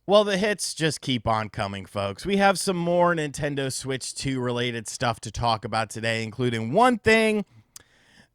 Well, the hits just keep on coming, folks. We have some more Nintendo Switch 2 related stuff to talk about today, including one thing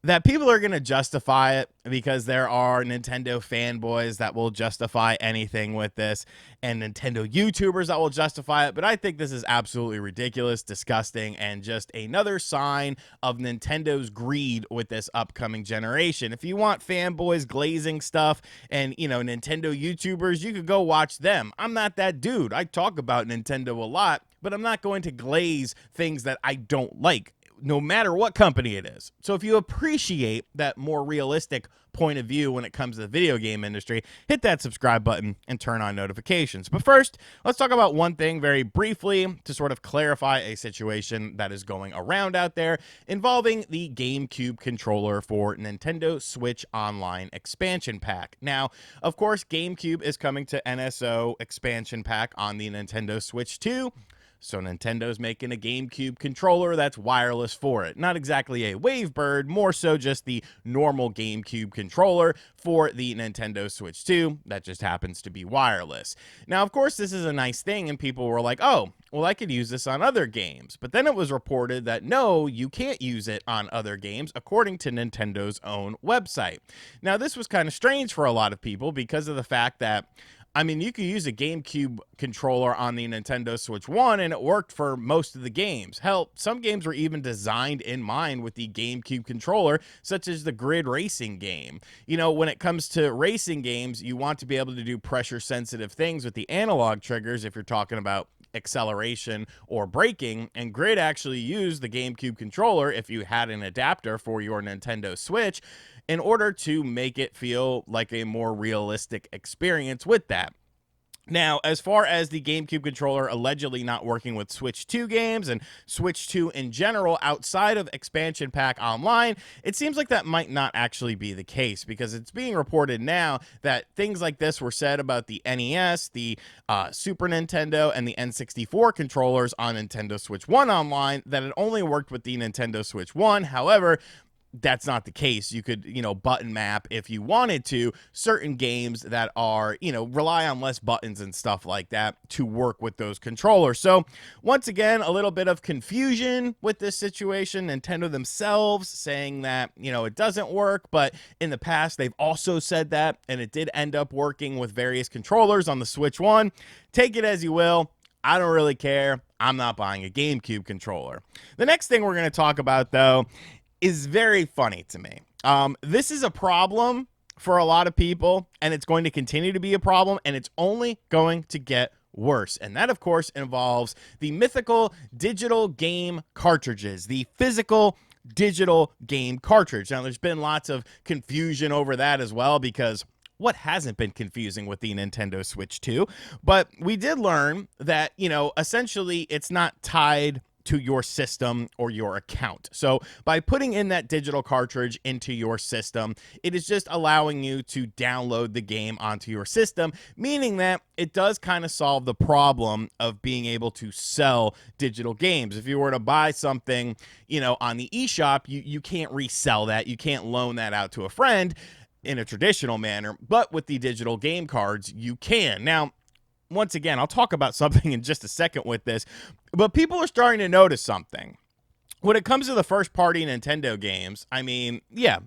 that people are going to justify it because there are Nintendo fanboys that will justify anything with this and Nintendo YouTubers that will justify it. But I think this is absolutely ridiculous, disgusting, and just another sign of Nintendo's greed with this upcoming generation. If you want fanboys glazing stuff and, Nintendo YouTubers, you could go watch them. I'm not that dude. I talk about Nintendo a lot, but I'm not going to glaze things that I don't like, no matter what company it is. So if you appreciate that more realistic point of view when it comes to the video game industry, hit that subscribe button and turn on notifications. But first, let's talk about one thing very briefly to sort of clarify a situation that is going around out there involving the GameCube controller for Nintendo Switch Online expansion pack. Now, of course, GameCube is coming to NSO expansion pack on the Nintendo Switch 2. So Nintendo's making a GameCube controller that's wireless for it. Not exactly a Wavebird, more so just the normal GameCube controller for the Nintendo Switch 2 that just happens to be wireless. Now, of course, this is a nice thing, and people were like, oh, well, I could use this on other games. But then it was reported that no, you can't use it on other games, according to Nintendo's own website. Now, this was kind of strange for a lot of people because of the fact that you could use a GameCube controller on the Nintendo Switch 1 and it worked for most of the games. Hell, some games were even designed in mind with the GameCube controller, such as the Grid Racing game. When it comes to racing games, you want to be able to do pressure sensitive things with the analog triggers if you're talking about acceleration or braking, and Grid actually used the GameCube controller if you had an adapter for your Nintendo Switch in order to make it feel like a more realistic experience with that. Now, as far as the GameCube controller allegedly not working with Switch 2 games and Switch 2 in general outside of Expansion Pack Online, it seems like that might not actually be the case because it's being reported now that things like this were said about the NES, the Super Nintendo, and the N64 controllers on Nintendo Switch 1 Online, that it only worked with the Nintendo Switch 1. However, that's not the case. You could, button map if you wanted to certain games that are, rely on less buttons and stuff like that to work with those controllers. So once again, a little bit of confusion with this situation. Nintendo themselves saying that, it doesn't work, but in the past, they've also said that, and it did end up working with various controllers on the Switch 1. Take it as you will. I don't really care. I'm not buying a GameCube controller. The next thing we're going to talk about, though, is very funny to me. This is a problem for a lot of people, and it's going to continue to be a problem, and it's only going to get worse. And that, of course, involves the mythical digital game cartridges, the physical digital game cartridge. Now, there's been lots of confusion over that as well, because what hasn't been confusing with the Nintendo Switch 2? But we did learn that, essentially it's not tied to your system or your account. So by putting in that digital cartridge into your system, it is just allowing you to download the game onto your system, meaning that it does kind of solve the problem of being able to sell digital games. If you were to buy something, on the eShop, you can't resell that. You can't loan that out to a friend in a traditional manner, but with the digital game cards, you can. Now, once again, I'll talk about something in just a second with this, but people are starting to notice something. When it comes to the first-party Nintendo games,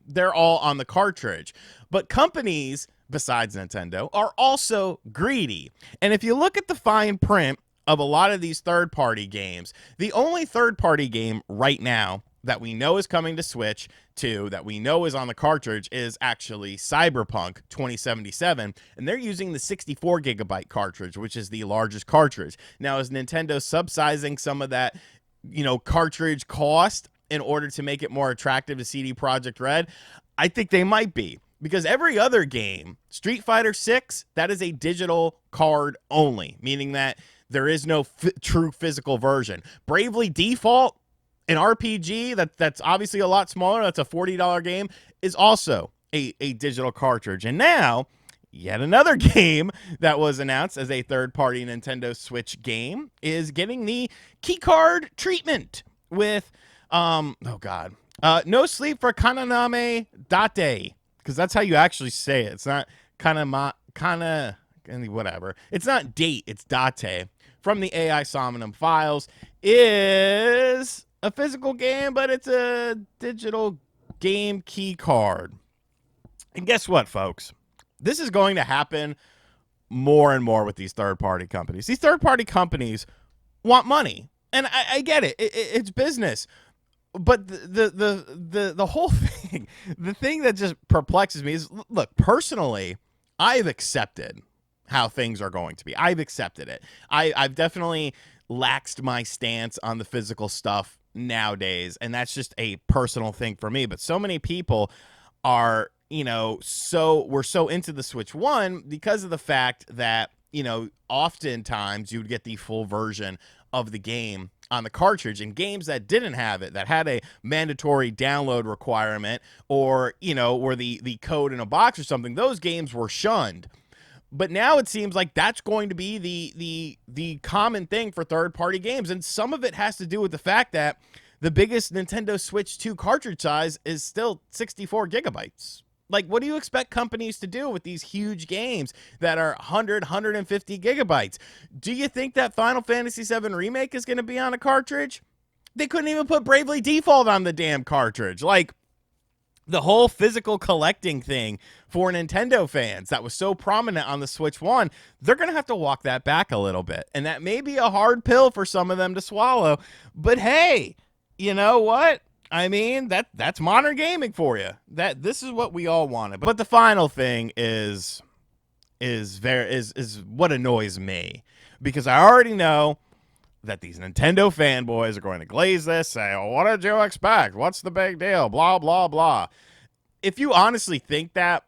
they're all on the cartridge. But companies, besides Nintendo, are also greedy. And if you look at the fine print of a lot of these third-party games, the only third-party game right now that we know is coming to Switch 2, that we know is on the cartridge, is actually Cyberpunk 2077, and they're using the 64 gigabyte cartridge, which is the largest cartridge. Now, is Nintendo subsidizing some of that, cartridge cost in order to make it more attractive to CD Projekt Red? I think they might be, because every other game, Street Fighter 6, that is a digital card only, meaning that there is no true physical version. Bravely Default, an RPG that's obviously a lot smaller, that's a $40 game, is also a digital cartridge. And now, yet another game that was announced as a third-party Nintendo Switch game is getting the keycard treatment with, No Sleep for Kananame Date, because that's how you actually say it. It's not and whatever. It's not date, it's date. From the AI Somnium files is a physical game, but it's a digital game key card. And guess what, folks? This is going to happen more and more with these third-party companies. These third-party companies want money, and I get it. It's business. But the whole thing, the thing that just perplexes me is, look, personally, I've accepted how things are going to be. I've accepted it. I've definitely laxed my stance on the physical stuff nowadays, and that's just a personal thing for me. But so many people are, we're so into the Switch One because of the fact that, oftentimes you would get the full version of the game on the cartridge, and games that didn't have it, that had a mandatory download requirement, or, were the code in a box or something, those games were shunned. But now it seems like that's going to be the common thing for third-party games, and some of it has to do with the fact that the biggest Nintendo Switch 2 cartridge size is still 64 gigabytes. Like, what do you expect companies to do with these huge games that are 100, 150 gigabytes? Do you think that Final Fantasy VII Remake is going to be on a cartridge? They couldn't even put Bravely Default on the damn cartridge. Like, the whole physical collecting thing for Nintendo fans that was so prominent on the Switch 1, they're going to have to walk that back a little bit. And that may be a hard pill for some of them to swallow. But hey, you know what? I mean, that's modern gaming for you. This is what we all wanted. But the final thing is what annoys me, because I already know that these Nintendo fanboys are going to glaze this, say, "Oh, what did you expect? What's the big deal? Blah blah blah." If you honestly think that,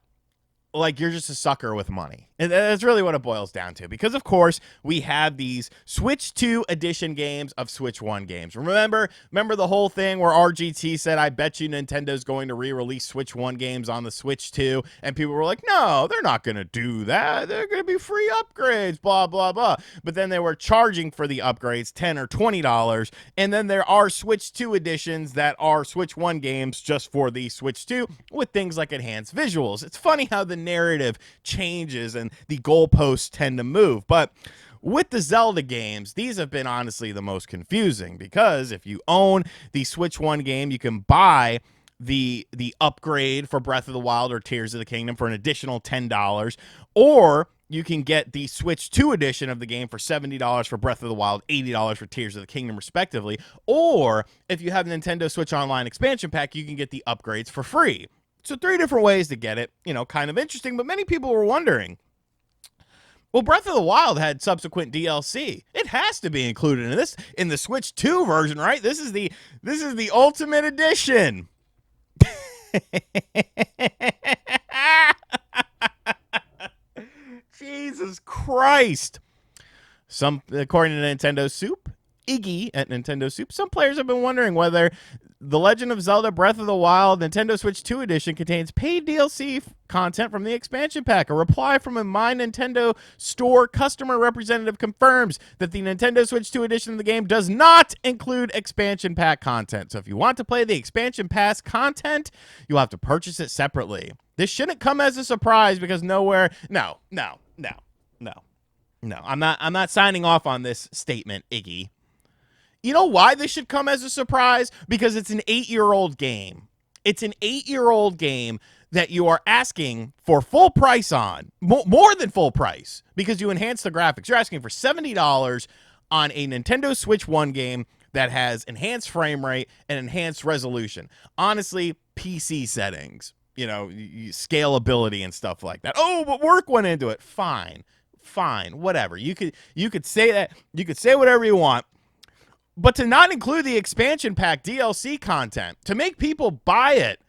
like, you're just a sucker with money. And that's really what it boils down to. Because, of course, we have these Switch 2 edition games of Switch 1 games. Remember the whole thing where RGT said, "I bet you Nintendo's going to re-release Switch 1 games on the Switch 2." And people were like, "No, they're not going to do that. They're going to be free upgrades, blah, blah, blah." But then they were charging for the upgrades $10 or $20. And then there are Switch 2 editions that are Switch 1 games just for the Switch 2 with things like enhanced visuals. It's funny how the narrative changes and the goalposts tend to move. But with the Zelda games, these have been honestly the most confusing, because if you own the Switch 1 game, you can buy the upgrade for Breath of the Wild or Tears of the Kingdom for an additional $10, or you can get the Switch 2 edition of the game for $70 for Breath of the Wild, $80 for Tears of the Kingdom, respectively. Or if you have Nintendo Switch Online expansion pack, you can get the upgrades for free. So 3 different ways to get it, kind of interesting. But many people were wondering, well, Breath of the Wild had subsequent DLC. It has to be included in the Switch 2 version, right? This is the Ultimate Edition. Jesus Christ. According to Nintendo Soup, Iggy at Nintendo Soup, some players have been wondering whether The Legend of Zelda Breath of the Wild Nintendo Switch 2 Edition contains paid DLC content from the expansion pack. A reply from a My Nintendo Store customer representative confirms that the Nintendo Switch 2 Edition of the game does not include expansion pack content. So if you want to play the expansion pass content, you'll have to purchase it separately. This shouldn't come as a surprise, because nowhere... No. I'm not signing off on this statement, Iggy. You know why this should come as a surprise? Because it's an 8-year-old game. It's an 8-year-old game that you are asking for full price on. More than full price, because you enhance the graphics. You're asking for $70 on a Nintendo Switch 1 game that has enhanced frame rate and enhanced resolution. Honestly, PC settings, scalability and stuff like that. Oh, but work went into it. Fine, whatever. You could say that. You could say whatever you want. But to not include the expansion pack DLC content, to make people buy it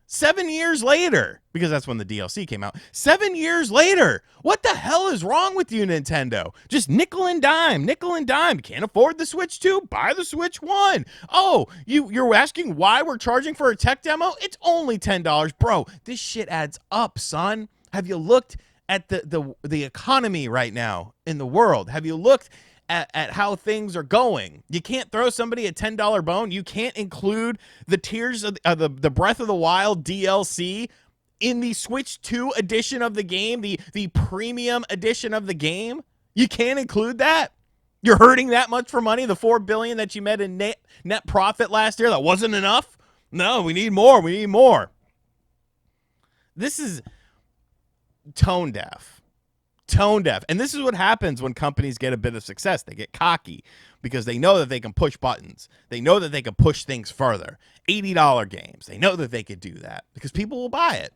7 years later, because that's when the DLC came out, 7 years later, what the hell is wrong with you, Nintendo? Just nickel and dime. Can't afford the Switch 2? Buy the Switch 1. Oh, you're asking why we're charging for a tech demo? It's only $10. Bro, this shit adds up, son. Have you looked at the economy right now in the world? Have you looked at how things are going? You can't throw somebody a $10 bone. You can't include the Tears of the Breath of the Wild DLC in the Switch 2 edition of the game, the premium edition of the game, you can't include that? You're hurting that much for money? The $4 billion that you made in net profit last year, that wasn't enough? No, we need more. We need more. This is tone deaf. Tone deaf. And this is what happens when companies get a bit of success. They get cocky because they know that they can push buttons. They know that they can push things further. $80 games. They know that they could do that because people will buy it.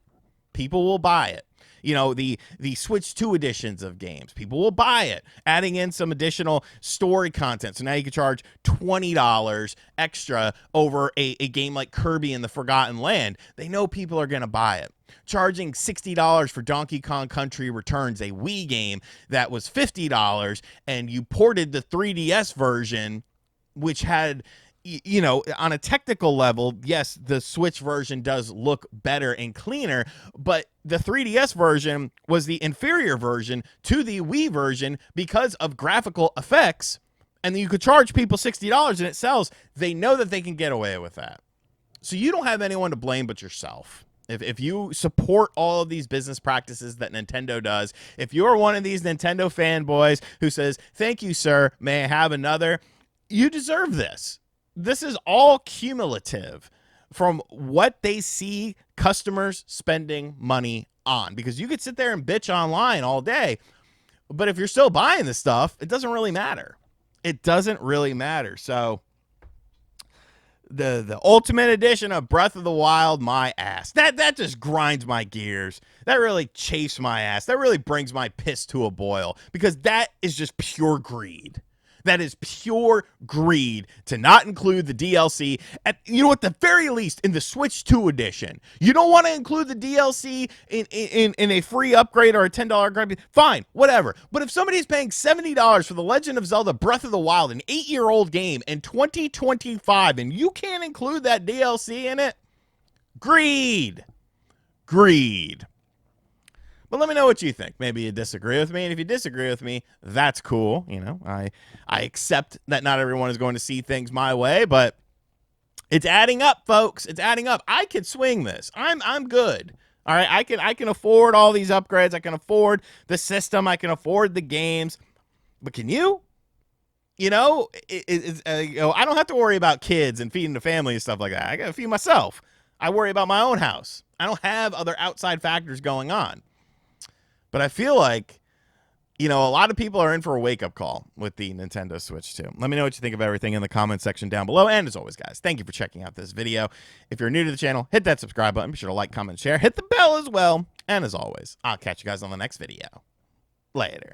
People will buy it. You know, the Switch 2 editions of games, people will buy it, adding in some additional story content. So now you can charge $20 extra over a game like Kirby and the Forgotten Land. They know people are going to buy it. Charging $60 for Donkey Kong Country Returns, a Wii game that was $50, and you ported the 3DS version, which had, you know, on a technical level, yes, the Switch version does look better and cleaner, but the 3DS version was the inferior version to the Wii version because of graphical effects, and you could charge people $60 and it sells. They know that they can get away with that. So you don't have anyone to blame but yourself. If you support all of these business practices that Nintendo does, if you're one of these Nintendo fanboys who says, "Thank you, sir, may I have another?" you deserve this. This is all cumulative from what they see customers spending money on, because you could sit there and bitch online all day, but if you're still buying this stuff, it doesn't really matter. It doesn't really matter. So the Ultimate Edition of Breath of the Wild, my ass. That just grinds my gears. That really chafes my ass. That really brings my piss to a boil, because that is just pure greed. That is pure greed to not include the DLC. At, you know, at the very least, in the Switch 2 edition, you don't want to include the DLC in a free upgrade or a $10 upgrade. Fine, whatever. But if somebody's paying $70 for The Legend of Zelda Breath of the Wild, an 8-year-old game, in 2025, and you can't include that DLC in it, greed. Greed. But let me know what you think. Maybe you disagree with me, and if you disagree with me, that's cool. You know, I accept that not everyone is going to see things my way, but it's adding up, folks. It's adding up. I could swing this. I'm good. All right, I can afford all these upgrades. I can afford the system. I can afford the games. But can you? You know, you know, I don't have to worry about kids and feeding the family and stuff like that. I got to feed myself. I worry about my own house. I don't have other outside factors going on. But I feel like, you know, a lot of people are in for a wake-up call with the Nintendo Switch 2. Let me know what you think of everything in the comment section down below. And as always, guys, thank you for checking out this video. If you're new to the channel, hit that subscribe button. Be sure to like, comment, share. Hit the bell as well. And as always, I'll catch you guys on the next video. Later.